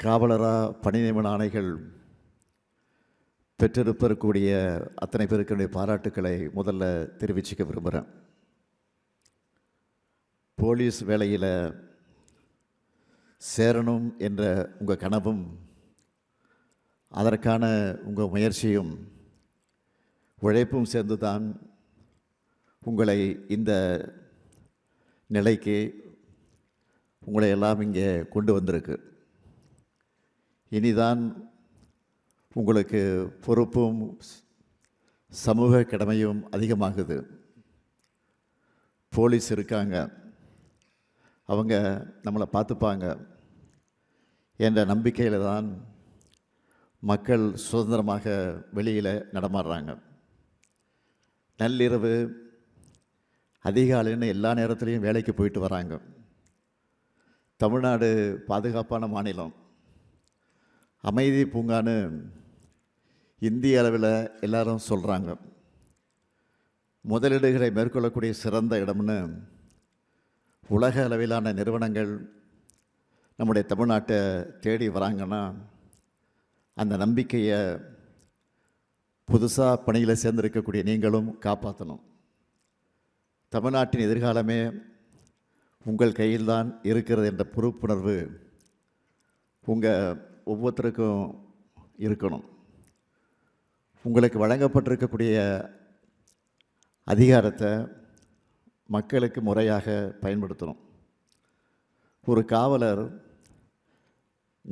காவலராக பணி நியமன ஆணைகள் பெற்றிருப்பக்கூடிய அத்தனை பேருக்கு என்னுடைய பாராட்டுக்களை முதல்ல தெரிவிச்சுக்க விரும்புகிறேன். போலீஸ் வேலையில் சேரணும் என்ற உங்கள் கனவும் அதற்கான உங்கள் முயற்சியும் உழைப்பும் சேர்ந்து தான் உங்களை இந்த நிலைக்கு உங்களை எல்லாம் இங்கே கொண்டு வந்திருக்கு. இனிதான் உங்களுக்கு பொறுப்பும் சமூக கடமையும் அதிகமாகுது. போலீஸ் இருக்காங்க, அவங்க நம்மளை பார்த்துப்பாங்க என்ற நம்பிக்கையில் தான் மக்கள் சுதந்திரமாக வெளியில் நடமாடுறாங்க. நள்ளிரவு அதிகாலைன்னு எல்லா நேரத்துலையும் வேலைக்கு போயிட்டு வராங்க. தமிழ்நாடு பாதுகாப்பான மாநிலம், அமைதி பூங்கான்னு இந்திய அளவில் எல்லாரும் சொல்கிறாங்க. முதலீடுகளை மேற்கொள்ளக்கூடிய சிறந்த இடம்னு உலக அளவிலான நிறுவனங்கள் நம்முடைய தமிழ்நாட்டை தேடி வராங்கன்னா அந்த நம்பிக்கையை புதுசாக பணியில் சேர்ந்திருக்கக்கூடிய நீங்களும் காப்பாற்றணும். தமிழ்நாட்டின் எதிர்காலமே உங்கள் கையில்தான் இருக்கிறது என்ற பொறுப்புணர்வு உங்கள் ஒவ்வொருத்தருக்கும் இருக்கணும். உங்களுக்கு வழங்கப்பட்டிருக்கக்கூடிய அதிகாரத்தை மக்களுக்கு முறையாக பயன்படுத்தணும். ஒரு காவலர்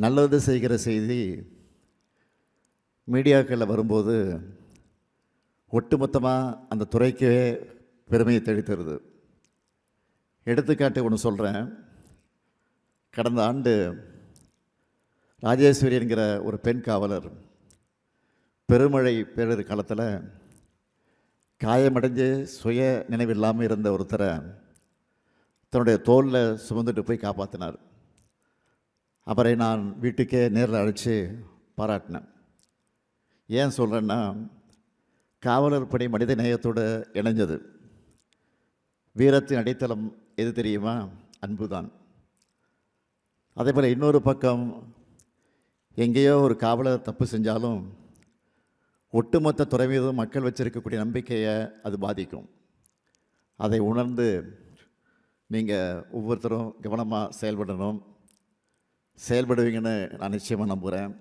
நல்லது செய்கிற செய்தி மீடியாக்களில் வரும்போது ஒட்டுமொத்தமாக அந்த துறைக்கே பெருமையை தெளித்தருது. எடுத்துக்காட்டு ஒன்று சொல்கிறேன். கடந்த ஆண்டு ராஜேஸ்வரி என்கிற ஒரு பெண் காவலர் பெருமழை பேரிடர் காலத்தில் காயமடைஞ்சு சுய நினைவில்லாமல் இருந்த ஒருத்தரை தன்னுடைய தோளில் சுமந்துட்டு போய் காப்பாற்றினார். அவரை நான் வீட்டுக்கே நேரில் அழைச்சி பாராட்டினேன். ஏன் சொல்கிறேன்னா, காவலர் பணி மனித நேயத்தோடு இணைஞ்சது. வீரத்தின் அடித்தளம் எது தெரியுமா? அன்பு தான். அதே போல் இன்னொரு பக்கம், எங்கேயோ ஒரு காவலர் தப்பு செஞ்சாலும் ஒட்டுமொத்த துறை மீதும் மக்கள் வச்சிருக்கக்கூடிய நம்பிக்கையை அது பாதிக்கும். அதை உணர்ந்து நீங்கள் ஒவ்வொருத்தரும் கவனமாக செயல்படணும். செயல்படுவீங்கன்னு நான் நிச்சயமாக நம்புகிறேன்.